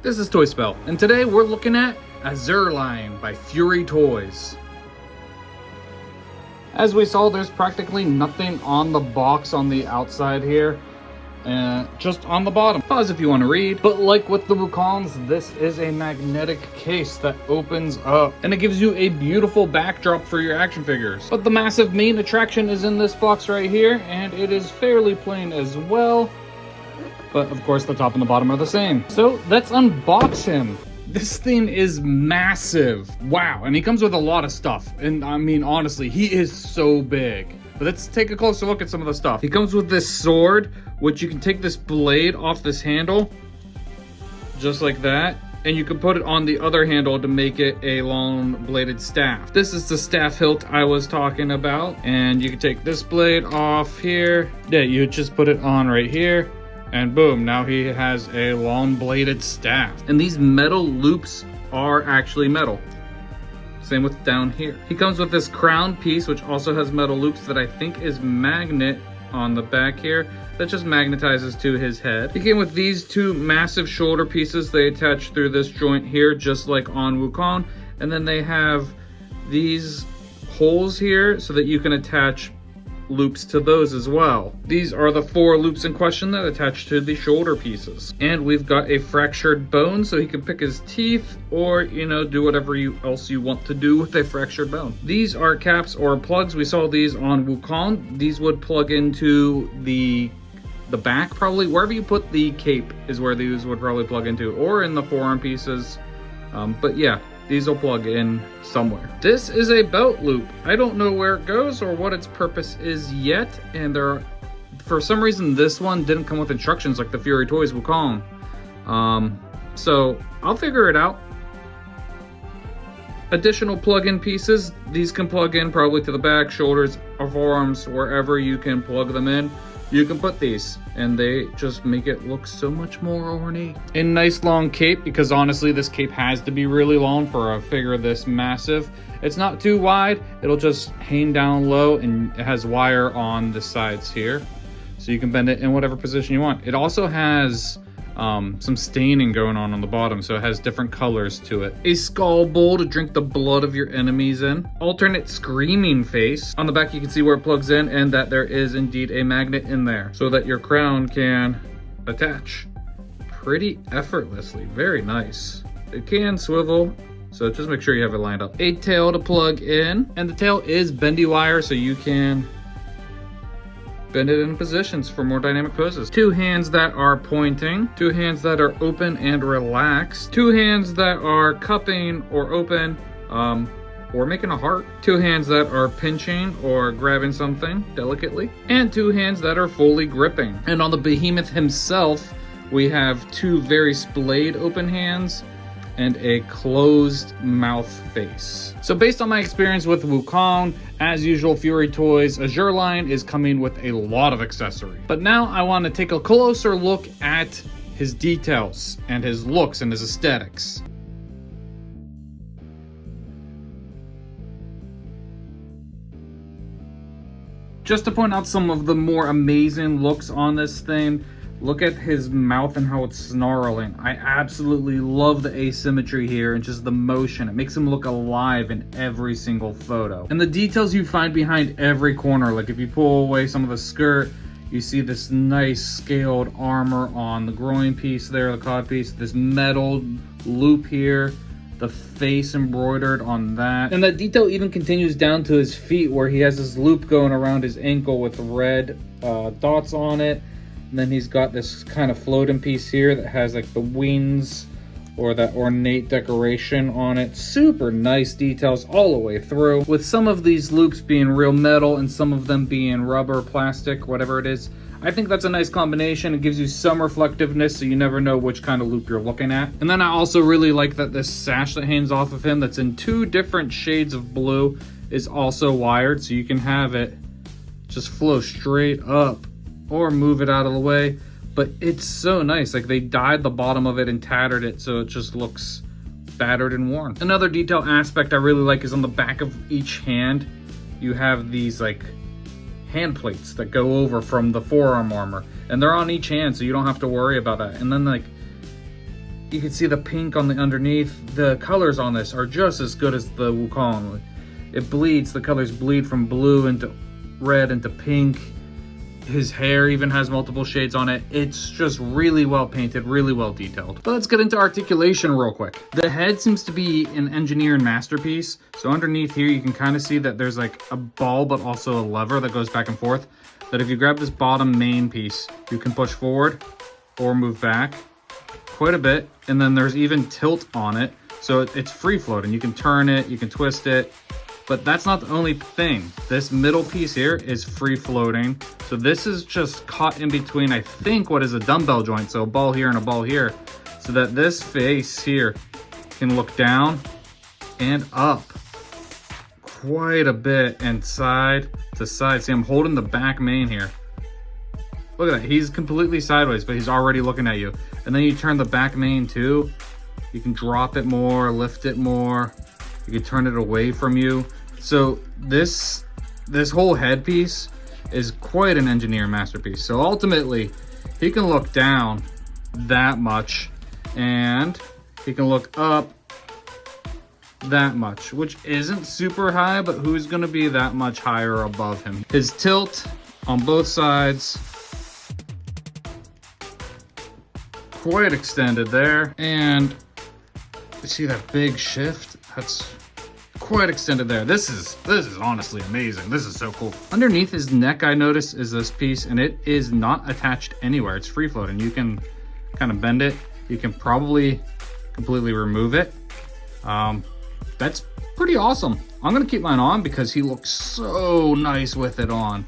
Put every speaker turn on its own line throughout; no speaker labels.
This is Toy Spell, and today we're looking at Azure Lion by Fury Toys. As we saw, there's practically nothing on the box on the outside here, and just on the bottom. Pause if you want to read. But like with the Wukongs, this is a magnetic case that opens up, and it gives you a beautiful backdrop for your action figures. But the massive main attraction is in this box right here, and it is fairly plain as well. But of course the top and the bottom are the same. So let's unbox him. This thing is massive. Wow, and he comes with a lot of stuff. And I mean, honestly, he is so big. But let's take a closer look at some of the stuff. He comes with this sword, which you can take this blade off this handle, just like that. And you can put it on the other handle to make it a long bladed staff. This is the staff hilt I was talking about. And you can take this blade off here. Yeah, you just put it on right here. And boom, now he has a long bladed staff. And these metal loops are actually metal. Same with down here. He comes with this crown piece, which also has metal loops that I think is magnet on the back here. That just magnetizes to his head. He came with these two massive shoulder pieces. They attach through this joint here, just like on Wukong. And then they have these holes here so that you can attach loops to those as well. These are the 4 loops in question that attach to the shoulder pieces. And we've got a fractured bone so he can pick his teeth or, you know, do whatever else you want to do with a fractured bone. These are caps or plugs. We saw these on Wukong. These would plug into the back, probably. Wherever you put the cape is where these would probably plug into, or in the forearm pieces. But yeah, these will plug in somewhere. This is a belt loop. I don't know where it goes or what its purpose is yet. And for some reason, this one didn't come with instructions like the Fury Toys Wukong. So I'll figure it out. Additional plug-in pieces. These can plug in probably to the back, shoulders, or forearms, wherever you can plug them in. You can put these, and they just make it look so much more ornate. A nice long cape, because honestly, this cape has to be really long for a figure this massive. It's not too wide. It'll just hang down low, and it has wire on the sides here, so you can bend it in whatever position you want. It also has some staining going on the bottom, so it has different colors to it. A skull bowl to drink the blood of your enemies in. Alternate screaming face. On the back you can see where it plugs in, and that there is indeed a magnet in there so that your crown can attach pretty effortlessly. Very nice. It can swivel, so just make sure you have it lined up. A tail to plug in, and the tail is bendy wire, so you can bend it in positions for more dynamic poses. 2 hands that are pointing, 2 hands that are open and relaxed, 2 hands that are cupping or open, or making a heart, 2 hands that are pinching or grabbing something delicately, and 2 hands that are fully gripping. And on the behemoth himself, we have 2 very splayed open hands and a closed mouth face. So based on my experience with Wukong, as usual, Fury Toys Azure Lion is coming with a lot of accessories. But now I want to take a closer look at his details and his looks and his aesthetics. Just to point out some of the more amazing looks on this thing, look at his mouth and how it's snarling. I absolutely love the asymmetry here and just the motion. It makes him look alive in every single photo. And the details you find behind every corner, like if you pull away some of the skirt, you see this nice scaled armor on the groin piece there, the cod piece, this metal loop here, the face embroidered on that. And that detail even continues down to his feet where he has this loop going around his ankle with red dots on it. And then he's got this kind of floating piece here that has like the wings or that ornate decoration on it. Super nice details all the way through, with some of these loops being real metal and some of them being rubber, plastic, whatever it is. I think that's a nice combination. It gives you some reflectiveness, so you never know which kind of loop you're looking at. And then I also really like that this sash that hangs off of him that's in 2 different shades of blue is also wired, so you can have it just flow straight up or move it out of the way. But it's so nice. Like, they dyed the bottom of it and tattered it so it just looks battered and worn. Another detail aspect I really like is on the back of each hand you have these like hand plates that go over from the forearm armor, and they're on each hand, so you don't have to worry about that. And then like You can see the pink on the underneath. The colors on this are just as good as the Wukong. It bleeds, the colors bleed from blue into red into pink. His hair even has multiple shades on it. It's just really well painted, really well detailed. But let's get into articulation real quick. The head seems to be an engineering masterpiece. So underneath here, you can kind of see that there's like a ball, but also a lever that goes back and forth. That if you grab this bottom main piece, you can push forward or move back quite a bit. And then there's even tilt on it. So it's free floating. You can turn it, you can twist it. But that's not the only thing. This middle piece here is free floating. So this is just caught in between, I think, what is a dumbbell joint. So a ball here and a ball here. So that this face here can look down and up quite a bit and side to side. See, I'm holding the back main here. Look at that. He's completely sideways, but he's already looking at you. And then you turn the back main too. You can drop it more, lift it more. You can turn it away from you. So this whole headpiece is quite an engineer masterpiece. So ultimately, he can look down that much and he can look up that much, which isn't super high, but who's gonna be that much higher above him? His tilt on both sides, quite extended there. And you see that big shift? That's quite extended there. This is honestly amazing. This is so cool. Underneath his neck, I noticed, is this piece, and it is not attached anywhere. It's free floating. You can kind of bend it. You can probably completely remove it. That's pretty awesome. I'm gonna keep mine on because he looks so nice with it on.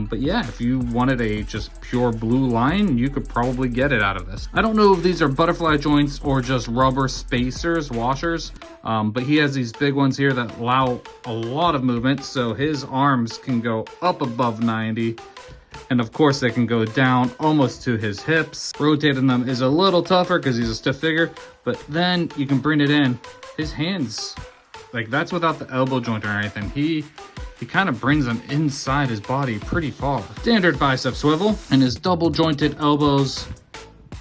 But yeah, if you wanted a just pure blue line, you could probably get it out of this. I don't know if these are butterfly joints or just rubber spacers, washers, but he has these big ones here that allow a lot of movement. So his arms can go up above 90. And of course they can go down almost to his hips. Rotating them is a little tougher because he's a stiff figure, but then you can bring it in. His hands, like that's without the elbow joint or anything. He kind of brings them inside his body pretty far. Standard bicep swivel, and his double jointed elbows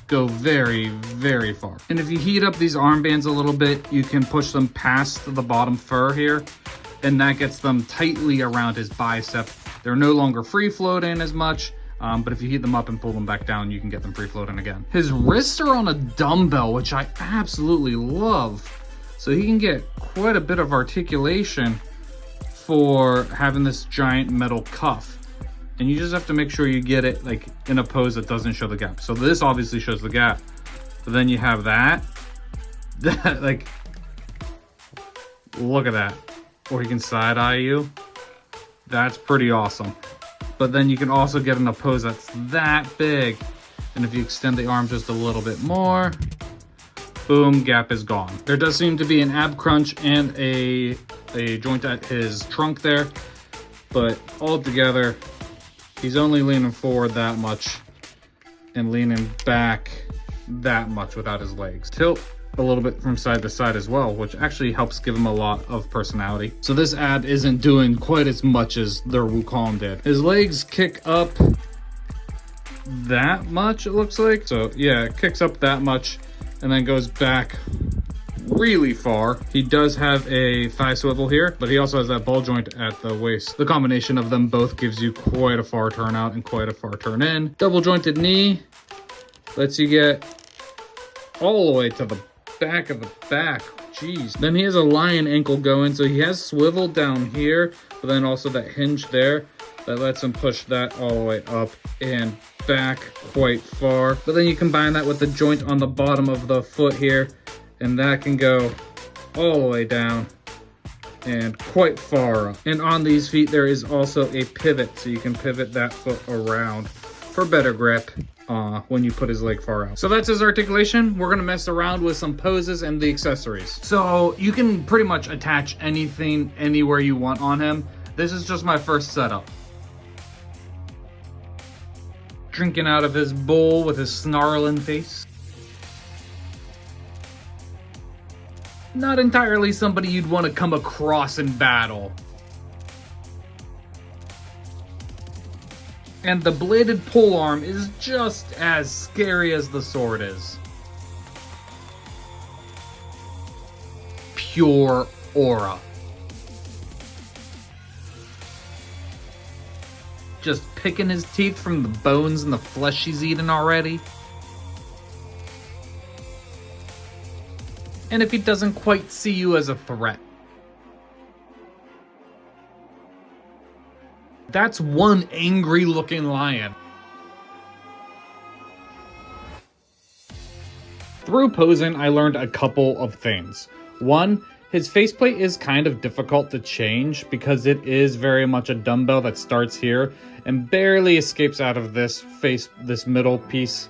go very, very far. And if you heat up these armbands a little bit, you can push them past the bottom fur here, and that gets them tightly around his bicep. They're no longer free floating as much, but if you heat them up and pull them back down, you can get them free floating again. His wrists are on a dumbbell, which I absolutely love. So he can get quite a bit of articulation for having this giant metal cuff. And you just have to make sure you get it like in a pose that doesn't show the gap. So this obviously shows the gap, but then you have that like, look at that. Or he can side eye you. That's pretty awesome. But then you can also get in a pose that's that big. And if you extend the arm just a little bit more, boom, gap is gone. There does seem to be an ab crunch and a joint at his trunk there, but all together, he's only leaning forward that much and leaning back that much without his legs. Tilt a little bit from side to side as well, which actually helps give him a lot of personality. So this ab isn't doing quite as much as the Wukong did. His legs kick up that much, it looks like. So yeah, it kicks up that much and then goes back really far. He does have a thigh swivel here, but he also has that ball joint at the waist. The combination of them both gives you quite a far turn out and quite a far turn in. Double jointed knee lets you get all the way to the back of the back. Jeez. Then he has a lion ankle going, so he has swivel down here, but then also that hinge there that lets him push that all the way up and back quite far. But then you combine that with the joint on the bottom of the foot here, and that can go all the way down and quite far up. And on these feet, there is also a pivot, so you can pivot that foot around for better grip when you put his leg far out. So that's his articulation. We're gonna mess around with some poses and the accessories. So you can pretty much attach anything anywhere you want on him. This is just my first setup. Drinking out of his bowl with his snarling face. Not entirely somebody you'd want to come across in battle. And the bladed polearm is just as scary as the sword is. pure aura. Just picking his teeth from the bones and the flesh he's eaten already. And if he doesn't quite see you as a threat. That's one angry looking lion. Through posing, I learned a couple of things. One, his faceplate is kind of difficult to change because it is very much a dumbbell that starts here and barely escapes out of this middle piece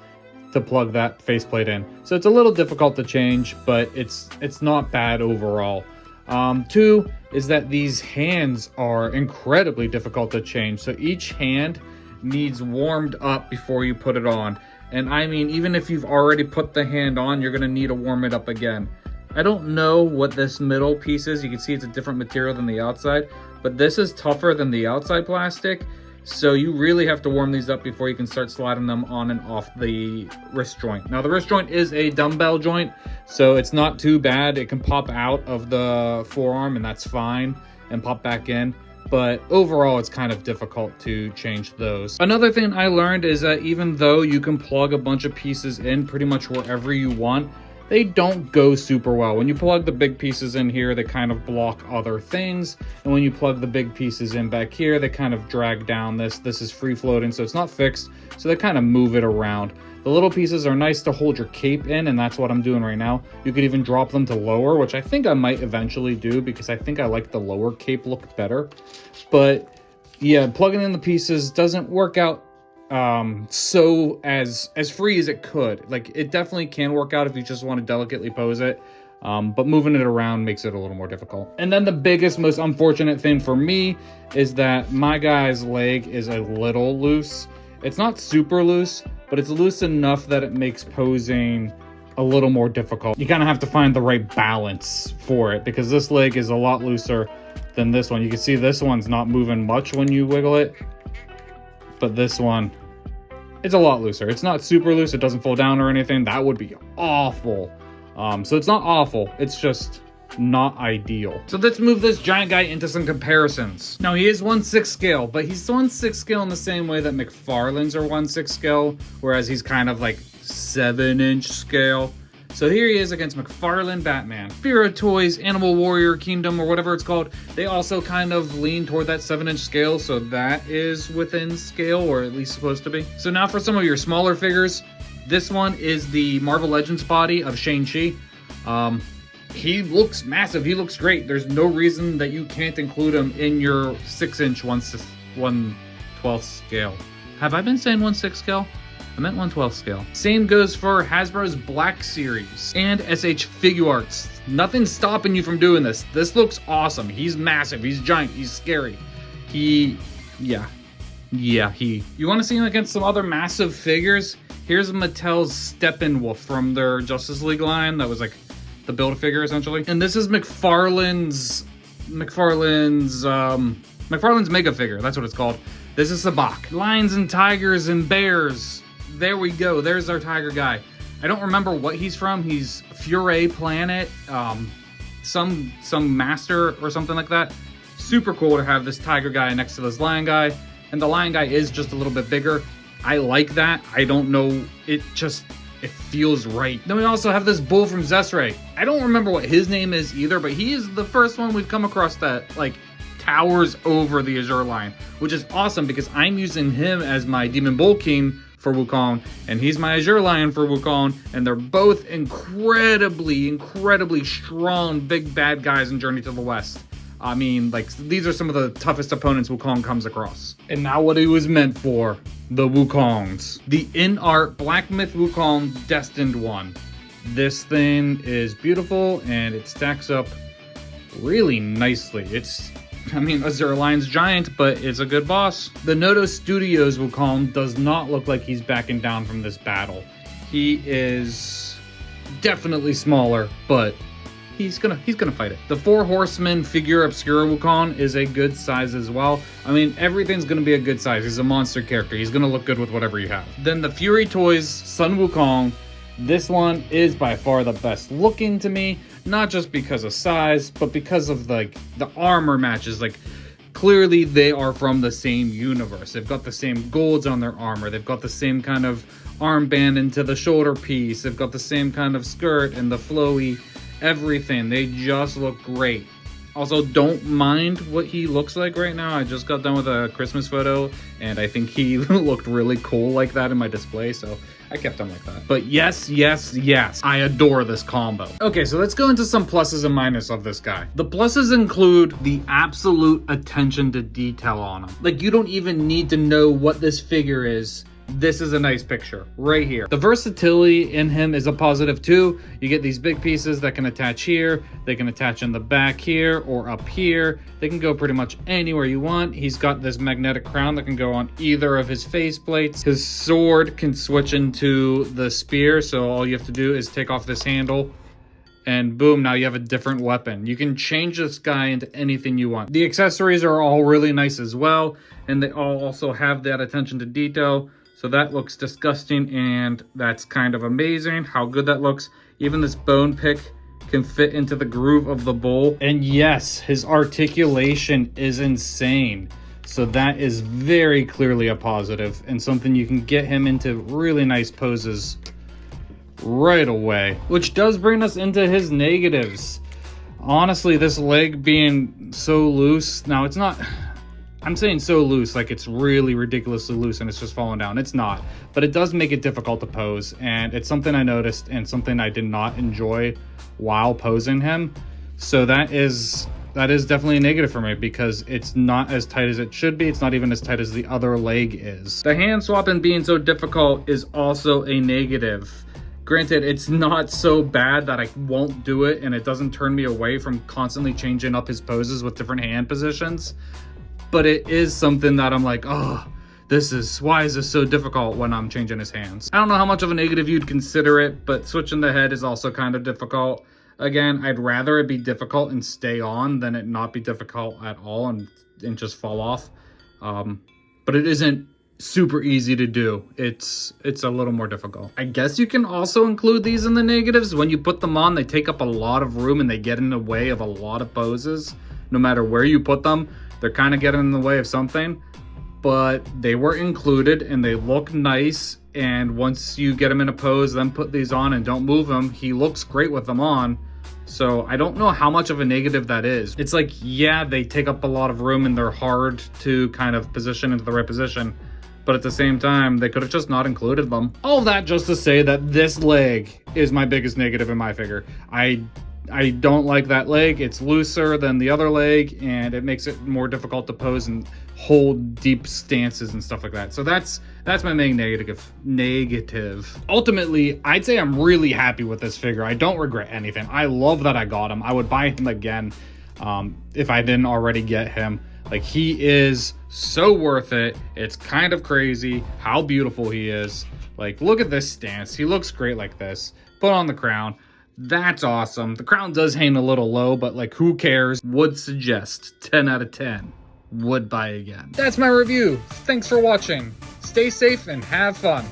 to plug that faceplate in. So it's a little difficult to change, but it's not bad overall. Two is that these hands are incredibly difficult to change. So each hand needs warmed up before you put it on. And I mean, even if you've already put the hand on, you're gonna need to warm it up again. I don't know what this middle piece is. You can see it's a different material than the outside, but this is tougher than the outside plastic. So you really have to warm these up before you can start sliding them on and off the wrist joint. Now the wrist joint is a dumbbell joint, so it's not too bad. It can pop out of the forearm and that's fine, and pop back in. But overall, it's kind of difficult to change those. Another thing I learned is that even though you can plug a bunch of pieces in pretty much wherever you want, they don't go super well. When you plug the big pieces in here, they kind of block other things. And when you plug the big pieces in back here, they kind of drag down this. This is free floating, so it's not fixed. So they kind of move it around. The little pieces are nice to hold your cape in, and that's what I'm doing right now. You could even drop them to lower, which I think I might eventually do because I think I like the lower cape look better. But yeah, plugging in the pieces doesn't work out so as free as it could. Like, it definitely can work out if you just want to delicately pose it, but moving it around makes it a little more difficult. And then the biggest, most unfortunate thing for me is that my guy's leg is a little loose. It's not super loose, but it's loose enough that it makes posing a little more difficult. You kind of have to find the right balance for it because this leg is a lot looser than this one. You can see this one's not moving much when you wiggle it, but this one, it's a lot looser. It's not super loose. It doesn't fall down or anything. That would be awful. So it's not awful. It's just not ideal. So let's move this giant guy into some comparisons. Now he is 1/6 scale, but he's 1/6 scale in the same way that McFarlane's are 1/6 scale, whereas he's kind of like 7-inch scale. So here he is against McFarlane Batman. Firo Toys, Animal Warrior Kingdom, or whatever it's called, they also kind of lean toward that 7-inch scale, so that is within scale, or at least supposed to be. So now for some of your smaller figures, this one is the Marvel Legends body of Shang-Chi. He looks massive. He looks great. There's no reason that you can't include him in your 6-inch 1/12 scale. Have I been saying 1/6 scale? I meant 1/12 scale. Same goes for Hasbro's Black Series and SH Figuarts. Nothing's stopping you from doing this. This looks awesome. He's massive. He's giant. He's scary. You want to see him against some other massive figures? Here's Mattel's Steppenwolf from their Justice League line. That was like the Build-A-Figure essentially. And this is McFarlane's Mega Figure. That's what it's called. This is Sabak. Lions and tigers and bears. There we go. There's our tiger guy. I don't remember what he's from. He's Fury Planet, some master or something like that. Super cool to have this tiger guy next to this lion guy. And the lion guy is just a little bit bigger. I like that. I don't know. It feels right. Then we also have this bull from Zesray. I don't remember what his name is either, but he is the first one we've come across that like towers over the Azure Lion, which is awesome because I'm using him as my Demon Bull King for Wukong, and he's my Azure Lion for Wukong, and they're both incredibly strong big bad guys in Journey to the West. I mean, like, these are some of the toughest opponents Wukong comes across. And now what he was meant for, the Wukongs. The in-art Black Myth Wukong Destined One. This thing is beautiful, and it stacks up really nicely. Azure Lion's giant, but it's a good boss. The Noto Studios Wukong does not look like he's backing down from this battle. He is definitely smaller, but he's gonna fight it. The Four Horsemen Figure Obscura Wukong is a good size as well. I mean, everything's gonna be a good size. He's a monster character. He's gonna look good with whatever you have. Then the Fury Toys Sun Wukong This one is by far the best looking to me, not just because of size, but because of like the armor matches. Like, clearly they are from the same universe. They've got the same golds on their armor. They've got the same kind of armband into the shoulder piece. They've got the same kind of skirt and the flowy everything. They just look great. Also, don't mind what he looks like right now. I just got done with a Christmas photo, and I think he looked really cool like that in my display, so I kept him like that. But yes, yes, yes, I adore this combo. Okay, so let's go into some pluses and minuses of this guy. The pluses include the absolute attention to detail on him. Like, you don't even need to know what this figure is. This is a nice picture right here. The versatility in him is a positive too. You get these big pieces that can attach here. They can attach in the back here or up here. They can go pretty much anywhere you want. He's got this magnetic crown that can go on either of his face plates. His sword can switch into the spear. So all you have to do is take off this handle and boom, now you have a different weapon. You can change this guy into anything you want. The accessories are all really nice as well. And they all also have that attention to detail. So that looks disgusting, and that's kind of amazing how good that looks. Even this bone pick can fit into the groove of the bowl. And yes, his articulation is insane. So that is very clearly a positive and something you can get him into really nice poses right away. Which does bring us into his negatives. Honestly, this leg being so loose. Now, it's not... I'm saying so loose, like it's really ridiculously loose and it's just falling down. It's not, but it does make it difficult to pose, and it's something I noticed and something I did not enjoy while posing him. So that is definitely a negative for me because it's not as tight as it should be. It's not even as tight as the other leg is. The hand swapping being so difficult is also a negative. Granted, it's not so bad that I won't do it and it doesn't turn me away from constantly changing up his poses with different hand positions. But it is something that I'm like, oh, why is this so difficult when I'm changing his hands? I don't know how much of a negative you'd consider it, but switching the head is also kind of difficult. Again, I'd rather it be difficult and stay on than it not be difficult at all and just fall off. But it isn't super easy to do. It's a little more difficult. I guess you can also include these in the negatives. When you put them on, they take up a lot of room and they get in the way of a lot of poses. No matter where you put them, they're kind of getting in the way of something, but they were included and they look nice. And once you get him in a pose, then put these on and don't move him, he looks great with them on. So I don't know how much of a negative that is. It's like, yeah, they take up a lot of room and they're hard to kind of position into the right position, but at the same time, they could have just not included them. All that just to say that this leg is my biggest negative in my figure. I don't like that leg. It's looser than the other leg, and it makes it more difficult to pose and hold deep stances and stuff like that. So that's my main negative. Ultimately, I'd say I'm really happy with this figure. I don't regret anything. I love that I got him. I would buy him again if I didn't already get him. Like, he is so worth it. It's kind of crazy how beautiful he is. Like, look at this stance. He looks great like this. Put on the crown. That's awesome. The crown does hang a little low, but like, who cares? Would suggest 10 out of 10. Would buy again. That's my review. Thanks for watching. Stay safe and have fun.